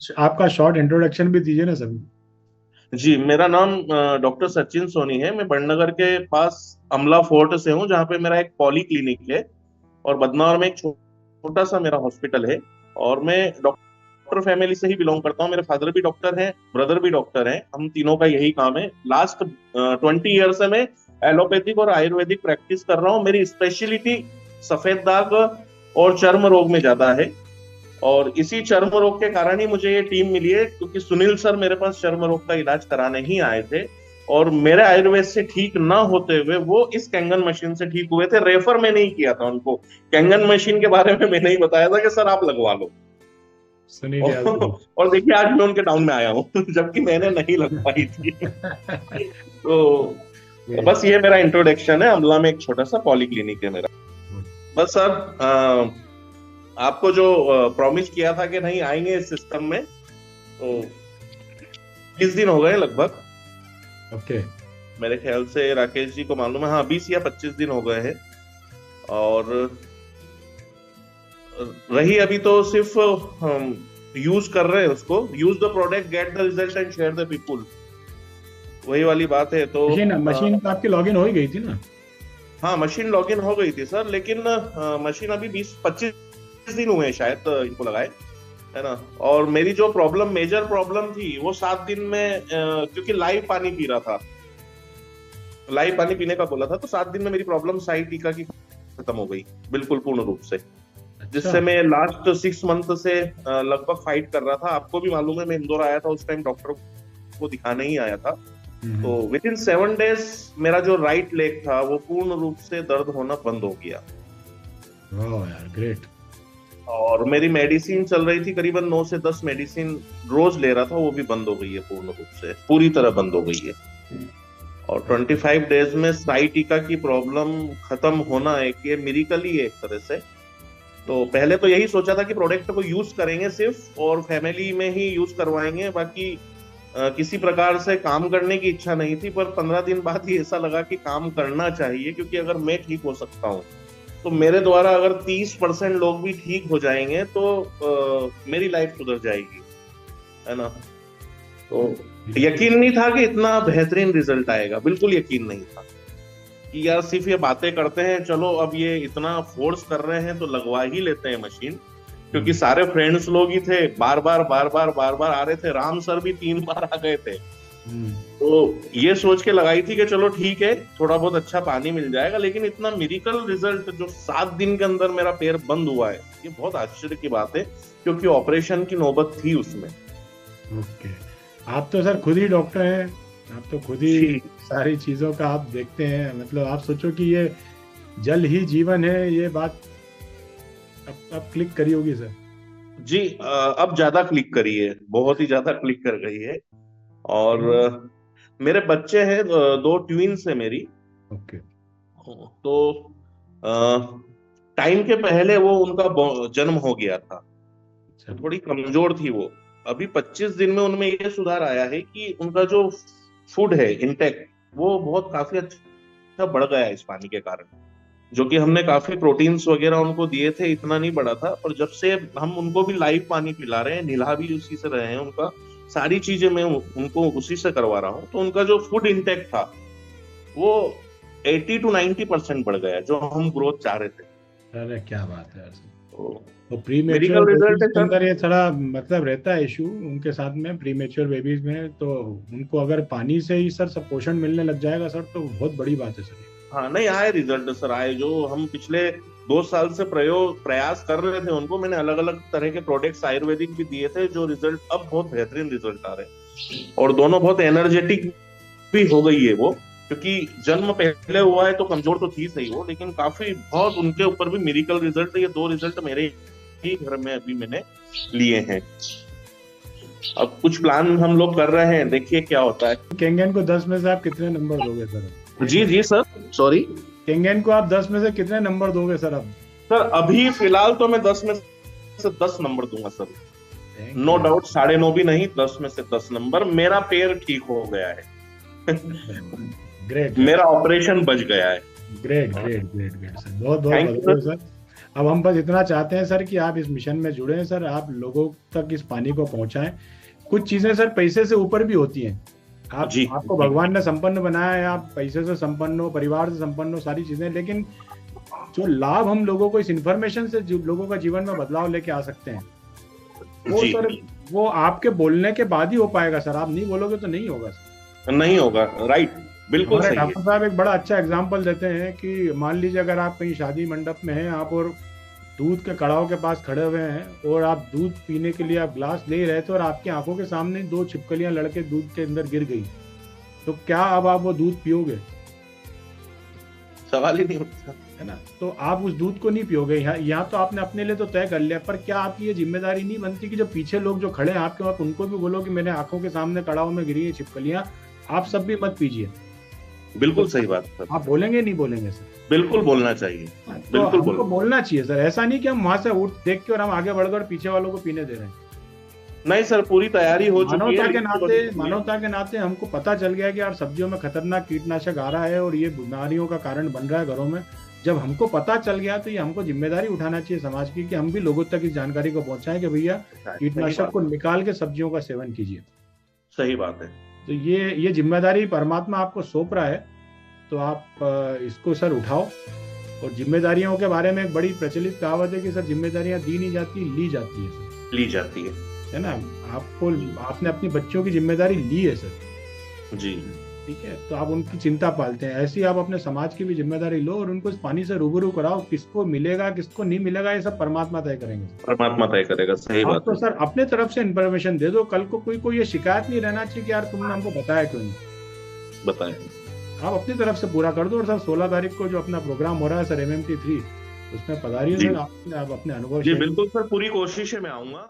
आपका short introduction भी दीजिए ना सभी। जी, मेरा नाम डॉक्टर सचिन सोनी है। मैं बड़नगर के पास अमला फोर्ट से हूँ, जहाँ पे मेरा एक पॉली क्लिनिक है। और बदनौर में एक छोटा सा मेरा हॉस्पिटल है। और मैं डॉक्टर फैमिली से ही बिलोंग करता हूँ। मेरे फादर भी डॉक्टर हैं, ब्रदर भी डॉक्टर हैं। हम तीनों का यही काम है। लास्ट 20 ईयर से मैं एलोपैथिक और आयुर्वेदिक प्रैक्टिस कर रहा हूँ। मेरी स्पेशलिटी सफेद दाग और चर्म रोग में ज्यादा है। और इसी चर्म रोग के कारण ही मुझे ये टीम मिली है, क्योंकि सुनील सर मेरे पास चर्म रोग का इलाज कराने ही आए थे। और मेरे आयुर्वेद से ठीक ना होते हुए वो इस कैंगन मशीन से ठीक हुए थे। रेफर में नहीं किया था उनको। कैंगन मशीन के बारे में मैंने ही बताया था कि सर आप लगवा लो। सुनील यादव। और देखिए आज मैं उनके टाउन में आया हूँ जबकि मैंने नहीं लगवाई थी। तो बस ये मेरा इंट्रोडक्शन है। अमला में एक छोटा सा पॉली क्लिनिक है मेरा। बस सर, आपको जो प्रॉमिस किया था कि नहीं आएंगे इस सिस्टम में, तो 20 दिन हो गए लगभग। ओके। मेरे ख्याल से राकेश जी को मालूम है, हाँ 20 या 25 दिन हो गए हैं। और रही अभी तो सिर्फ हम यूज कर रहे हैं उसको। Use the product, get the result and share the people, वही वाली बात है। तो मशीन मशीन तो आपकी लॉगिन हो ही गई थी ना। हाँ, मशीन लॉगिन हो गई थी सर, लेकिन मशीन अभी 20-25 दिन हुए हैं शायद इनको लगाए, है ना। और मेरी जो प्रॉब्लम, मेजर प्रॉब्लम थी, वो 7 दिन में क्योंकि लाइव पानी पी रहा था, लाइव पानी पीने का बोला था, तो 7 दिन में मेरी प्रॉब्लम साई टीका की खत्म हो गई, बिल्कुल पूर्ण रूप से। अच्छा। जिससे मैं लास्ट 6 मंथ से लगभग फाइट कर रहा था। आपको भी मालूम है, मैं इंदौर आया था उस टाइम, डॉक्टर को दिखाने ही आया था। तो हम्म। विद इन 7 डेज मेरा जो राइट लेग था वो पूर्ण रूप से दर्द होना बंद हो गया। वाह यार, ग्रेट। और मेरी मेडिसिन चल रही थी, करीबन 9 से 10 मेडिसिन रोज ले रहा था, वो भी बंद हो गई है, पूर्ण रूप से पूरी तरह बंद हो गई है। और 25 डेज में साइटिका की प्रॉब्लम खत्म होना एक ये मिरेकल ही है एक तरह से। तो पहले तो यही सोचा था कि प्रोडक्ट को यूज करेंगे सिर्फ, और फैमिली में ही यूज करवाएंगे, बाकी किसी प्रकार से काम करने की इच्छा नहीं थी। पर 15 दिन बाद ही ऐसा लगा कि काम करना चाहिए, क्योंकि अगर मैं ठीक हो सकता हूँ तो मेरे द्वारा अगर 30% लोग भी ठीक हो जाएंगे तो मेरी लाइफ सुधर जाएगी, है ना। तो यकीन नहीं था कि इतना बेहतरीन रिजल्ट आएगा, बिल्कुल यकीन नहीं था कि यार सिर्फ ये बातें करते हैं, चलो अब ये इतना फोर्स कर रहे हैं तो लगवा ही लेते हैं मशीन। क्योंकि हम्म। सारे फ्रेंड्स लोग ही थे, बार बार बार बार बार बार आ रहे थे। राम सर भी 3 बार आ गए थे। हम्म। तो ये सोच के लगाई थी कि चलो ठीक है, थोड़ा बहुत अच्छा पानी मिल जाएगा। लेकिन इतना मिरिकल रिजल्ट जो 7 दिन के अंदर मेरा पैर बंद हुआ है, ये बहुत आश्चर्य की बात है, क्योंकि ऑपरेशन की नौबत थी उसमें। ओके। आप तो सर खुद ही डॉक्टर हैं। आप तो खुद ही जी सारी चीजों का आप देखते हैं। मतलब आप सोचो कि ये जल ही जीवन है, ये बात अब क्लिक करी होगी सर। जी, अब ज्यादा क्लिक करी है, बहुत ही ज्यादा क्लिक कर गई है। और मेरे बच्चे हैं, 2 ट्विंस है मेरी। ओके। तो टाइम के पहले वो उनका जन्म हो गया था, तो चलो। थोड़ी कमजोर थी वो। अभी 25 दिन में उनमें ये सुधार आया है कि उनका जो फूड है इंटेक, वो बहुत काफी अच्छा बढ़ गया है इस पानी के कारण। जो कि हमने काफी प्रोटीन्स वगैरह उनको दिए थे, इतना नहीं बढ़ा था। और जब से हम उनको भी लाइव पानी पिला रहे हैं, निला भी उसी से रहे हैं उनका, सारी चीजें मैं उनको उसी से करवा रहा हूँ, तो उनका जो फूड इंटेक था वो 80 to 90% बढ़ गया, जो हम ग्रोथ चाह रहे थे। अरे क्या बात है यार। तो तो pre mature medical result babies है के सर। अंदर ये थोड़ा मतलब रहता है इशू उनके साथ में, प्री मेच्योर बेबीज में तो उनको अगर पानी से ही सर सब पोषण मिलने लग जाएगा सर, तो बहुत बड़ी बात है सर। हाँ, नहीं आए रिजल्ट सर, आए। जो हम पिछले 2 साल से प्रयास कर रहे थे उनको, मैंने अलग अलग तरह के प्रोडक्ट्स आयुर्वेदिक भी दिए थे, जो रिजल्ट अब बहुत बेहतरीन रिजल्ट आ रहे हैं। और दोनों बहुत एनर्जेटिक भी हो गई है वो, क्योंकि जन्म पहले हुआ है तो कमजोर तो थी सही वो, लेकिन काफी बहुत उनके ऊपर भी मेडिकल रिजल्ट है। ये 2 रिजल्ट मेरे ही घर में अभी मैंने लिए हैं। अब कुछ प्लान हम लोग कर रहे हैं, देखिए क्या होता है। केंगन को 10 में से आप कितने नंबर दोगे सर? जी जी सर, सॉरी केंगन को आप 10 में से कितने नंबर दोगे सर अब? सर। अभी फिलहाल तो मैं 10 में से 10 नंबर दूंगा sir. Thank no you. Doubt, 9.5 भी नहीं, 10 में से 10 नंबर। मेरा पैर ठीक हो गया है। ग्रेट मेरा सर। ऑपरेशन बच गया है। Great great great great sir, बहुत बहुत थैंक यू बधाई हो सर। सर। अब हम बस इतना चाहते हैं सर कि आप इस मिशन में जुड़े सर, आप लोगों तक इस पानी को पहुंचाएं। कुछ चीजें सर पैसे से ऊपर भी होती हैं। जी आपको जी। भगवान ने संपन्न बनाया है, आप पैसे से संपन्न हो, परिवार से संपन्न हो, सारी चीजें, लेकिन जो लाभ हम लोगों को इस इंफॉर्मेशन से लोगों का जीवन में बदलाव लेके आ सकते हैं, वो जी सर वो आपके बोलने के बाद ही हो पाएगा सर। आप नहीं बोलोगे तो नहीं होगा सर। नहीं होगा, राइट, बिल्कुल हमारे सही है। डॉक्टर साहब एक बड़ा अच्छा एग्जाम्पल देते हैं कि मान लीजिए अगर आप कहीं शादी मंडप में हैं, आप और दूध के कड़ाव के पास खड़े हुए हैं और आप दूध पीने के लिए आप ग्लास ले रहे थे और आपकी आंखों के सामने 2 छिपकलियां लड़के दूध के अंदर गिर गई, तो क्या अब आप वो दूध पियोगे? सवाल ही नहीं उठता। है ना? तो आप उस दूध को नहीं पियोगे। यहाँ तो आपने अपने लिए तो तय कर लिया, पर क्या आपकी ये जिम्मेदारी नहीं बनती कि जो पीछे लोग जो खड़े हैं आपके वक्त, उनको भी बोलो कि मेरे आंखों के सामने कड़ाव में गिरी है छिपकलियां, आप सब भी मत पीजिए। बिल्कुल सही बात सर। आप बोलेंगे नहीं बोलेंगे सर? बिल्कुल बोलना चाहिए, तो बिल्कुल हमको बोलना चाहिए सर। ऐसा नहीं कि हम वहां से उठ देख के और हम आगे बढ़कर पीछे वालों को पीने दे रहे हैं। नहीं सर, पूरी तैयारी हो चुकी है। मानवता के नाते हमको पता चल गया कि यार सब्जियों में खतरनाक कीटनाशक आ रहा है और ये बीमारियों का कारण बन रहा है घरों में। जब हमको पता चल गया तो ये हमको जिम्मेदारी उठाना चाहिए समाज की कि हम भी लोगों तक इस जानकारी को पहुंचाएं कि भैया कीटनाशक को निकाल के सब्जियों का सेवन कीजिए। सही बात है। तो ये जिम्मेदारी परमात्मा आपको सौंप रहा है, तो आप इसको सर उठाओ। और जिम्मेदारियों के बारे में एक बड़ी प्रचलित कहावत है कि सर जिम्मेदारियां दी नहीं जाती, ली जाती है सर। ली जाती है ना? आपने अपनी बच्चों की जिम्मेदारी ली है सर। जी। ठीक है, तो आप उनकी चिंता पालते हैं, ऐसी आप अपने समाज की भी जिम्मेदारी लो और उनको इस पानी से रूबरू कराओ। किसको मिलेगा किसको नहीं मिलेगा ये सब परमात्मा तय करेंगे। परमात्मा तय करेगा, सही बात तो है। सर अपने तरफ से इन्फॉर्मेशन दे दो, कल को कोई ये शिकायत नहीं रहना चाहिए कि यार तुमने हमको बताया क्यों नहीं। बताएं। आप अपनी तरफ से पूरा कर दो। और सर 16 तारीख को जो अपना प्रोग्राम हो रहा है सर MMT 3, उसमें पधारिए सर। आप अपने अनुभव। जी बिल्कुल सर, पूरी कोशिश है, मैं आऊंगा।